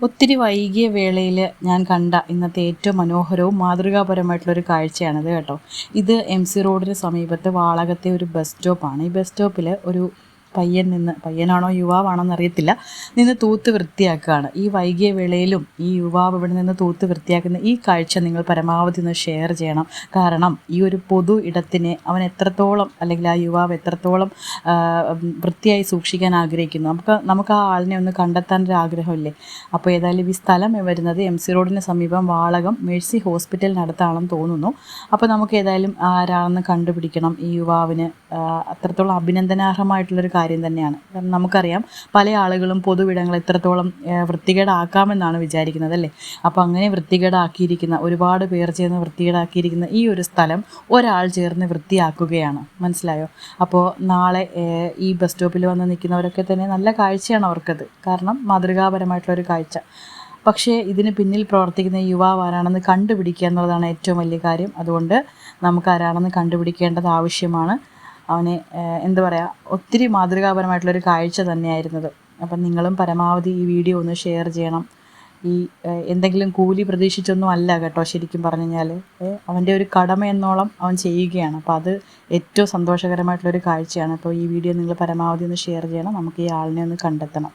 ഒത്തിരി വൈകിയ വേളയിൽ ഞാൻ കണ്ട ഇന്നത്തെ ഏറ്റവും മനോഹരവും മാതൃകാപരമായിട്ടുള്ളൊരു കാഴ്ചയാണിത് കേട്ടോ. ഇത് MC റോഡിന് സമീപത്ത് വാളകത്തെ ഒരു ബസ് സ്റ്റോപ്പാണ്. ഈ ബസ് സ്റ്റോപ്പിൽ ഒരു പയ്യനാണോ യുവാവാണോ എന്നറിയത്തില്ല, നിന്ന് തൂത്ത് വൃത്തിയാക്കുകയാണ്. ഈ വൈകിയ വേളയിലും ഈ യുവാവ് ഇവിടെ നിന്ന് തൂത്ത് വൃത്തിയാക്കുന്ന ഈ കാഴ്ച നിങ്ങൾ പരമാവധി ഒന്ന് ഷെയർ ചെയ്യണം. കാരണം ഈ ഒരു പൊതു ഇടത്തിനെ അവൻ എത്രത്തോളം, അല്ലെങ്കിൽ ആ യുവാവ് എത്രത്തോളം വൃത്തിയായി സൂക്ഷിക്കാൻ ആഗ്രഹിക്കുന്നു. നമുക്ക് ആ ആളിനെ ഒന്ന് കണ്ടെത്താൻ ഒരു ആഗ്രഹമില്ലേ? അപ്പോൾ ഏതായാലും ഈ സ്ഥലം വരുന്നത് MC റോഡിന് സമീപം വാളകം മേഴ്സി ഹോസ്പിറ്റലിനടുത്താണെന്ന് തോന്നുന്നു. അപ്പോൾ നമുക്ക് ഏതായാലും ആരാണെന്ന് കണ്ടുപിടിക്കണം. ഈ യുവാവിന് അത്രത്തോളം അഭിനന്ദനാർഹമായിട്ടുള്ളൊരു കാര്യം തന്നെയാണ്. കാരണം നമുക്കറിയാം പല ആളുകളും പൊതുവിടങ്ങൾ എത്രത്തോളം വൃത്തികേടാക്കാമെന്നാണ് വിചാരിക്കുന്നത് അല്ലേ. അപ്പോൾ അങ്ങനെ വൃത്തികേടാക്കിയിരിക്കുന്ന, ഒരുപാട് പേർ ചേർന്ന് വൃത്തികേടാക്കിയിരിക്കുന്ന ഈ ഒരു സ്ഥലം ഒരാൾ ചേർന്ന് വൃത്തിയാക്കുകയാണ്. മനസ്സിലായോ? അപ്പോൾ നാളെ ഈ ബസ് സ്റ്റോപ്പിൽ വന്ന് നിൽക്കുന്നവരൊക്കെ തന്നെ നല്ല കാഴ്ചയാണ് അവർക്കത്. കാരണം മാതൃകാപരമായിട്ടുള്ളൊരു കാഴ്ച. പക്ഷേ ഇതിന് പിന്നിൽ പ്രവർത്തിക്കുന്ന യുവാവ് ആരാണെന്ന് കണ്ടുപിടിക്കുക എന്നുള്ളതാണ് ഏറ്റവും വലിയ കാര്യം. അതുകൊണ്ട് നമുക്ക് ആരാണെന്ന് കണ്ടുപിടിക്കേണ്ടത് ആവശ്യമാണ്. അവനെ ഒത്തിരി മാതൃകാപരമായിട്ടുള്ളൊരു കാഴ്ച തന്നെയായിരുന്നത്. അപ്പം നിങ്ങളും പരമാവധി ഈ വീഡിയോ ഒന്ന് ഷെയർ ചെയ്യണം. ഈ എന്തെങ്കിലും കൂലി പ്രതീക്ഷിച്ചൊന്നും അല്ല കേട്ടോ. ശരിക്കും പറഞ്ഞു കഴിഞ്ഞാൽ അവൻ്റെ ഒരു കടമ എന്നോളം അവൻ ചെയ്യുകയാണ്. അപ്പോൾ അത് ഏറ്റവും സന്തോഷകരമായിട്ടുള്ളൊരു കാഴ്ചയാണ്. അപ്പോൾ ഈ വീഡിയോ നിങ്ങൾ പരമാവധി ഒന്ന് ഷെയർ ചെയ്യണം. നമുക്ക് ഈ ആളിനെ ഒന്ന് കണ്ടെത്തണം.